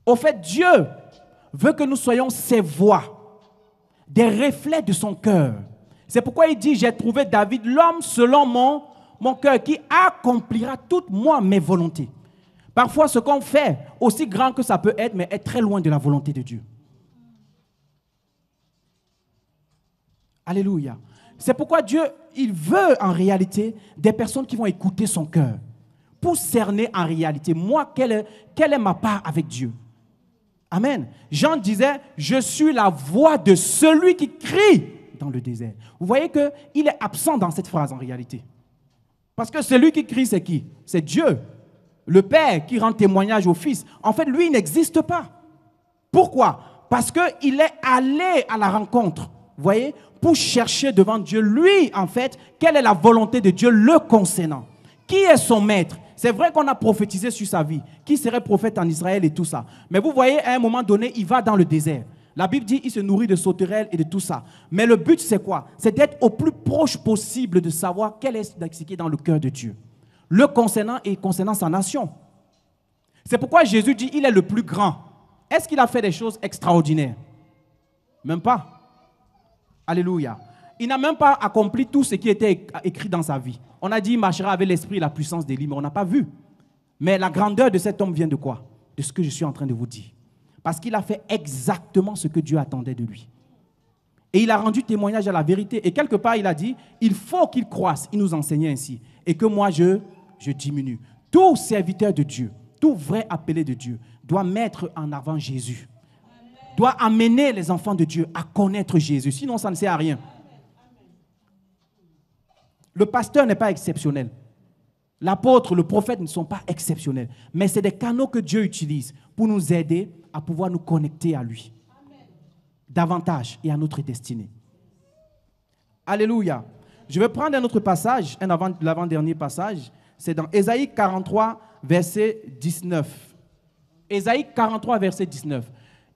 Au fait, Dieu veut que nous soyons ses voix, des reflets de son cœur. C'est pourquoi il dit, j'ai trouvé David, l'homme selon mon cœur, qui accomplira toutes mes volontés. Parfois, ce qu'on fait, aussi grand que ça peut être, mais est très loin de la volonté de Dieu. Alléluia. C'est pourquoi Dieu, il veut en réalité des personnes qui vont écouter son cœur pour cerner en réalité, moi, quelle est ma part avec Dieu. Amen. Jean disait, je suis la voix de celui qui crie dans le désert. Vous voyez qu'il est absent dans cette phrase en réalité. Parce que celui qui crie, c'est qui? C'est Dieu. Le Père qui rend témoignage au Fils. En fait, lui, il n'existe pas. Pourquoi? Parce qu'il est allé à la rencontre, vous voyez, pour chercher devant Dieu, lui, en fait, quelle est la volonté de Dieu le concernant. Qui est son maître? C'est vrai qu'on a prophétisé sur sa vie, qui serait prophète en Israël et tout ça. Mais vous voyez, à un moment donné, il va dans le désert. La Bible dit qu'il se nourrit de sauterelles et de tout ça. Mais le but, c'est quoi? C'est d'être au plus proche possible de savoir quel est ce qui est dans le cœur de Dieu. Le concernant et concernant sa nation. C'est pourquoi Jésus dit qu'il est le plus grand. Est-ce qu'il a fait des choses extraordinaires? Même pas. Alléluia. Il n'a même pas accompli tout ce qui était écrit dans sa vie. On a dit qu'il marchera avec l'esprit et la puissance d'Élie, mais on n'a pas vu. Mais la grandeur de cet homme vient de quoi? De ce que je suis en train de vous dire. Parce qu'il a fait exactement ce que Dieu attendait de lui. Et il a rendu témoignage à la vérité. Et quelque part, il a dit, il faut qu'il croisse. Il nous enseignait ainsi. Et que moi, je diminue. Tout serviteur de Dieu, tout vrai appelé de Dieu, doit mettre en avant Jésus. Doit amener les enfants de Dieu à connaître Jésus. Sinon, ça ne sert à rien. Le pasteur n'est pas exceptionnel. L'apôtre, le prophète ne sont pas exceptionnels. Mais c'est des canaux que Dieu utilise pour nous aider à pouvoir nous connecter à lui. Davantage et à notre destinée. Alléluia. Je vais prendre un autre passage, l'avant-dernier passage. C'est dans Ésaïe 43, verset 19. Ésaïe 43, verset 19.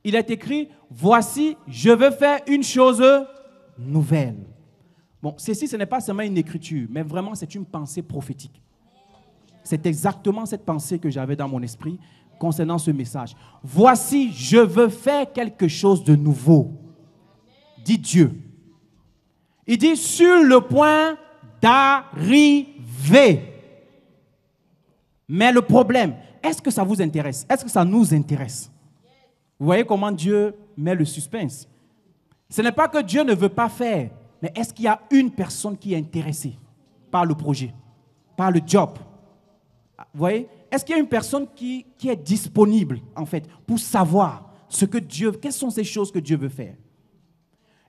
Il est écrit, « Voici, je veux faire une chose nouvelle. » Bon, ceci, ce n'est pas seulement une écriture, mais vraiment, c'est une pensée prophétique. C'est exactement cette pensée que j'avais dans mon esprit concernant ce message. « Voici, je veux faire quelque chose de nouveau. » Dit Dieu. Il dit, « Sur le point d'arriver. » Mais le problème, est-ce que ça vous intéresse? Est-ce que ça nous intéresse? Vous voyez comment Dieu met le suspense. Ce n'est pas que Dieu ne veut pas faire, mais est-ce qu'il y a une personne qui est intéressée par le projet, par le job? Vous voyez? Est-ce qu'il y a une personne qui est disponible, en fait, pour savoir ce que Dieu, quelles sont ces choses que Dieu veut faire?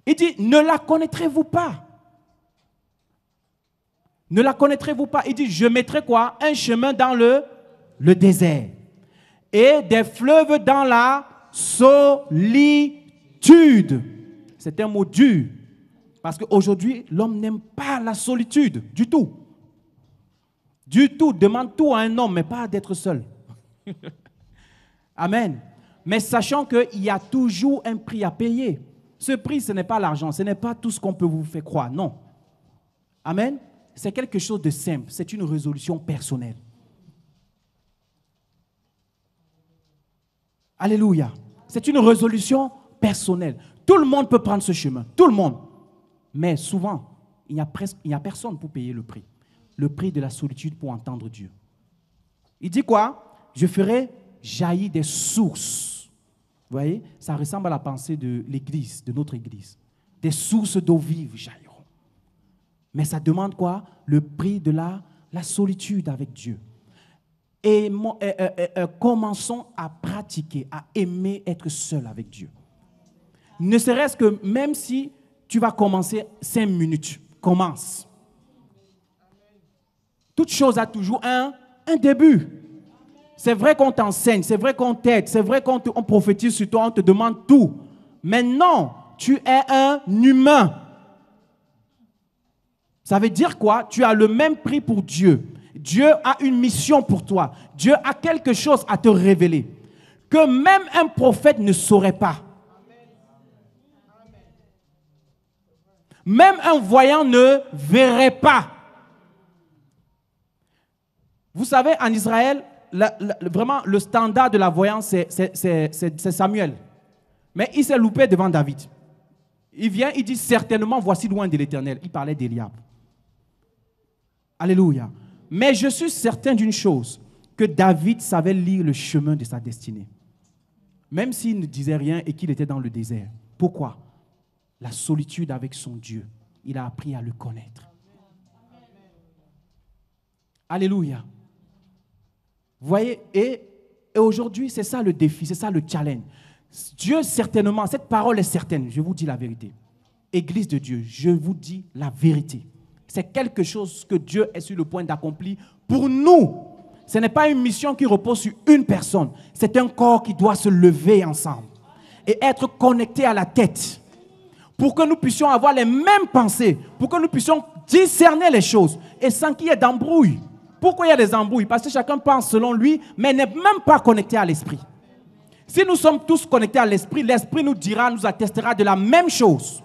Il dit, ne la connaîtrez-vous pas? Ne la connaîtrez-vous pas? Il dit, je mettrai quoi? Un chemin dans le désert et des fleuves dans la solitude. C'est un mot dur. Parce qu'aujourd'hui, l'homme n'aime pas la solitude du tout. Du tout. Demande tout à un homme, mais pas d'être seul. Amen. Mais sachant qu'il y a toujours un prix à payer. Ce prix, ce n'est pas l'argent, ce n'est pas tout ce qu'on peut vous faire croire. Non. Amen. C'est quelque chose de simple. C'est une résolution personnelle. Alléluia. C'est une résolution personnelle. Tout le monde peut prendre ce chemin. Tout le monde. Mais souvent, il n'y a personne pour payer le prix. Le prix de la solitude pour entendre Dieu. Il dit quoi? Je ferai jaillir des sources. Vous voyez? Ça ressemble à la pensée de l'église, de notre église. Des sources d'eau vive jailliront. Mais ça demande quoi? Le prix de la solitude avec Dieu. Et commençons à pratiquer, à aimer être seul avec Dieu. Ne serait-ce que même si tu vas commencer 5 minutes, commence. Toute chose a toujours un début. C'est vrai qu'on t'enseigne, c'est vrai qu'on t'aide, c'est vrai qu'on prophétise sur toi, on te demande tout. Mais non, tu es un humain. Ça veut dire quoi? Tu as le même prix pour Dieu. Dieu a une mission pour toi. Dieu a quelque chose à te révéler que même un prophète ne saurait pas. Même un voyant ne verrait pas. Vous savez, en Israël, vraiment le standard de la voyance, c'est Samuel. Mais il s'est loupé devant David. Il vient, il dit certainement, voici loin de l'Éternel. Il parlait d'Éliab. Alléluia. Mais je suis certain d'une chose, que David savait lire le chemin de sa destinée. Même s'il ne disait rien et qu'il était dans le désert. Pourquoi? La solitude avec son Dieu. Il a appris à le connaître. Alléluia. Vous voyez, et aujourd'hui, c'est ça le défi, c'est ça le challenge. Dieu, certainement, cette parole est certaine, je vous dis la vérité. Église de Dieu, je vous dis la vérité. C'est quelque chose que Dieu est sur le point d'accomplir pour nous. Ce n'est pas une mission qui repose sur une personne. C'est un corps qui doit se lever ensemble et être connecté à la tête pour que nous puissions avoir les mêmes pensées, pour que nous puissions discerner les choses et sans qu'il y ait d'embrouille. Pourquoi il y a des embrouilles? Parce que chacun pense selon lui, mais n'est même pas connecté à l'esprit. Si nous sommes tous connectés à l'esprit, l'esprit nous dira, nous attestera de la même chose.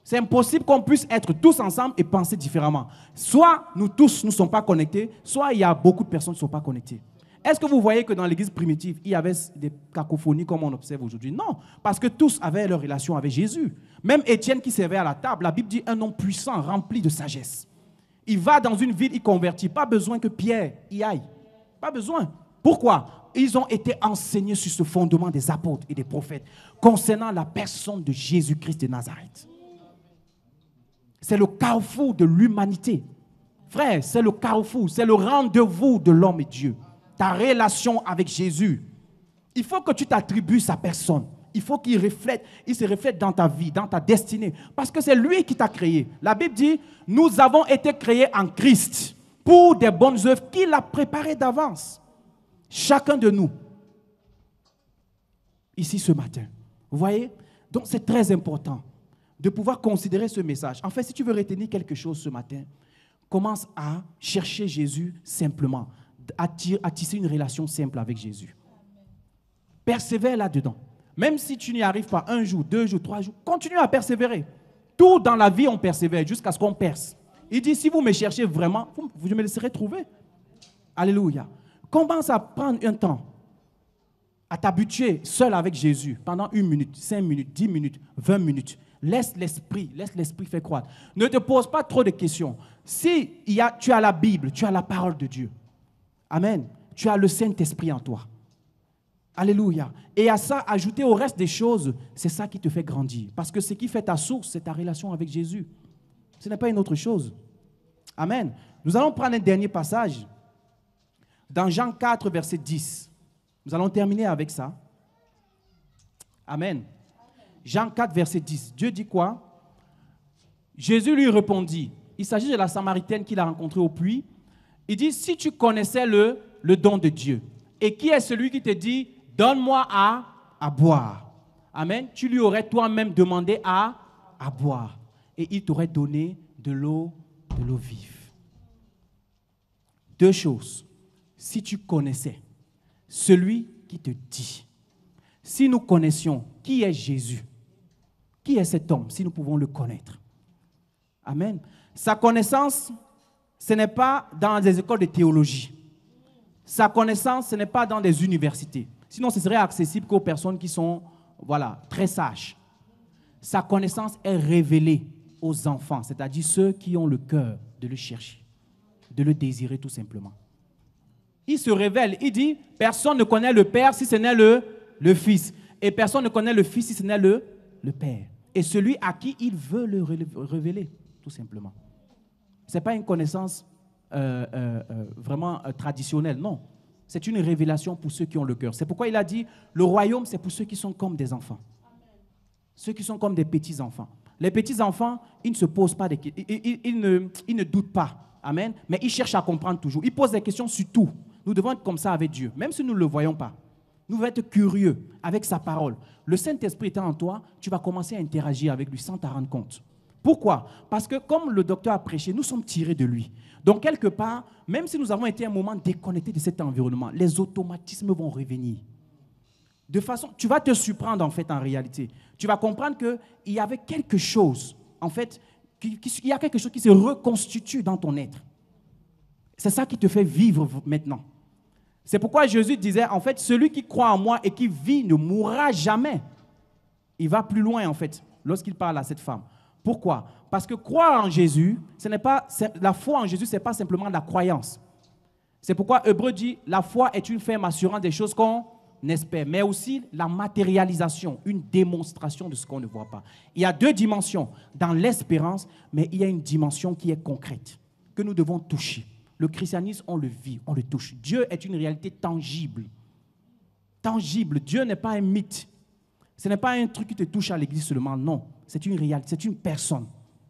C'est impossible qu'on puisse être tous ensemble et penser différemment. Soit nous tous ne sommes pas connectés, soit il y a beaucoup de personnes qui ne sont pas connectées. Est-ce que vous voyez que dans l'église primitive, il y avait des cacophonies comme on observe aujourd'hui? Non, parce que tous avaient leur relation avec Jésus. Même Étienne qui servait à la table, la Bible dit un homme puissant, rempli de sagesse. Il va dans une ville, il convertit. Pas besoin que Pierre y aille. Pas besoin. Pourquoi? Ils ont été enseignés sur ce fondement des apôtres et des prophètes concernant la personne de Jésus-Christ de Nazareth. C'est le carrefour de l'humanité. Frère, c'est le carrefour, c'est le rendez-vous de l'homme et Dieu. Ta relation avec Jésus. Il faut que tu t'attribues sa personne. Il faut qu'il se reflète dans ta vie, dans ta destinée. Parce que c'est lui qui t'a créé. La Bible dit, nous avons été créés en Christ pour des bonnes œuvres qu'il a préparées d'avance. Chacun de nous. Ici ce matin. Vous voyez? Donc c'est très important de pouvoir considérer ce message. En fait, si tu veux retenir quelque chose ce matin, commence à chercher Jésus simplement, à tisser une relation simple avec Jésus. Persévère là-dedans. Même si tu n'y arrives pas 1 jour, 2 jours, 3 jours, continue à persévérer. Tout dans la vie, on persévère jusqu'à ce qu'on perce. Il dit, si vous me cherchez vraiment, vous me laisserez trouver. Alléluia. Commence à prendre un temps, à t'habituer seul avec Jésus pendant 1 minute, 5 minutes, 10 minutes, 20 minutes. Laisse l'esprit faire croître. Ne te pose pas trop de questions. Si tu as la Bible, tu as la parole de Dieu. Amen. Tu as le Saint-Esprit en toi. Alléluia. Et à ça, ajouter au reste des choses, c'est ça qui te fait grandir. Parce que ce qui fait ta source, c'est ta relation avec Jésus. Ce n'est pas une autre chose. Amen. Nous allons prendre un dernier passage. Dans Jean 4, verset 10. Nous allons terminer avec ça. Amen. Jean 4, verset 10. Dieu dit quoi? Jésus lui répondit. Il s'agit de la Samaritaine qu'il a rencontrée au puits. Il dit, si tu connaissais le don de Dieu, et qui est celui qui te dit, donne-moi à boire. Amen. Tu lui aurais toi-même demandé à boire. Et il t'aurait donné de l'eau vive. 2 choses. Si tu connaissais celui qui te dit, si nous connaissions qui est Jésus, qui est cet homme, si nous pouvons le connaître. Amen. Sa connaissance, ce n'est pas dans des écoles de théologie. Sa connaissance, ce n'est pas dans des universités. Sinon, ce serait accessible qu'aux personnes qui sont, très sages. Sa connaissance est révélée aux enfants, c'est-à-dire ceux qui ont le cœur de le chercher, de le désirer tout simplement. Il se révèle, il dit, personne ne connaît le Père si ce n'est le Fils. Et personne ne connaît le Fils si ce n'est le Père. Et celui à qui il veut le révéler, tout simplement. Ce n'est pas une connaissance vraiment traditionnelle, non. C'est une révélation pour ceux qui ont le cœur. C'est pourquoi il a dit, le royaume, c'est pour ceux qui sont comme des enfants. Ceux qui sont comme des petits-enfants. Les petits-enfants, ils ne se posent pas des questions, ils ne doutent pas. Amen. Mais ils cherchent à comprendre toujours. Ils posent des questions sur tout. Nous devons être comme ça avec Dieu, même si nous ne le voyons pas. Nous devons être curieux avec sa parole. Le Saint-Esprit étant en toi, tu vas commencer à interagir avec lui sans t'en rendre compte. Pourquoi? Parce que comme le docteur a prêché, nous sommes tirés de lui. Donc quelque part, même si nous avons été un moment déconnectés de cet environnement, les automatismes vont revenir. De façon, tu vas te surprendre en fait en réalité. Tu vas comprendre qu'il y avait quelque chose, en fait, il y a quelque chose qui se reconstitue dans ton être. C'est ça qui te fait vivre maintenant. C'est pourquoi Jésus disait, en fait, celui qui croit en moi et qui vit ne mourra jamais. Il va plus loin, en fait, lorsqu'il parle à cette femme. Pourquoi? Parce que croire en Jésus, la foi en Jésus, ce n'est pas simplement la croyance. C'est pourquoi Hébreu dit, la foi est une ferme assurance des choses qu'on espère, mais aussi la matérialisation, une démonstration de ce qu'on ne voit pas. Il y a 2 dimensions dans l'espérance, mais il y a une dimension qui est concrète, que nous devons toucher. Le christianisme, on le vit, on le touche. Dieu est une réalité tangible. Tangible. Dieu n'est pas un mythe. Ce n'est pas un truc qui te touche à l'église seulement, non. C'est une réalité, c'est une personne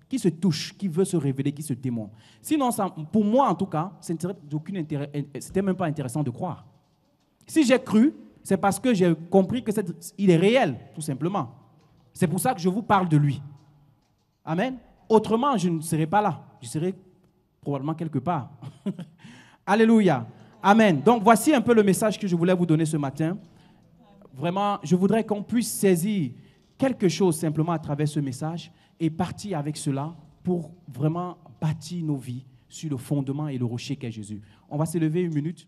qui se touche, qui veut se révéler, qui se démontre. Sinon, pour moi en tout cas, c'était même pas intéressant de croire. Si j'ai cru, c'est parce que j'ai compris qu'il est réel, tout simplement. C'est pour ça que je vous parle de lui. Amen. Autrement, je ne serais pas là. Je serais probablement quelque part. Alléluia. Amen. Donc, voici un peu le message que je voulais vous donner ce matin. Vraiment, je voudrais qu'on puisse saisir quelque chose simplement à travers ce message et partir avec cela pour vraiment bâtir nos vies sur le fondement et le rocher qu'est Jésus. On va se lever une minute.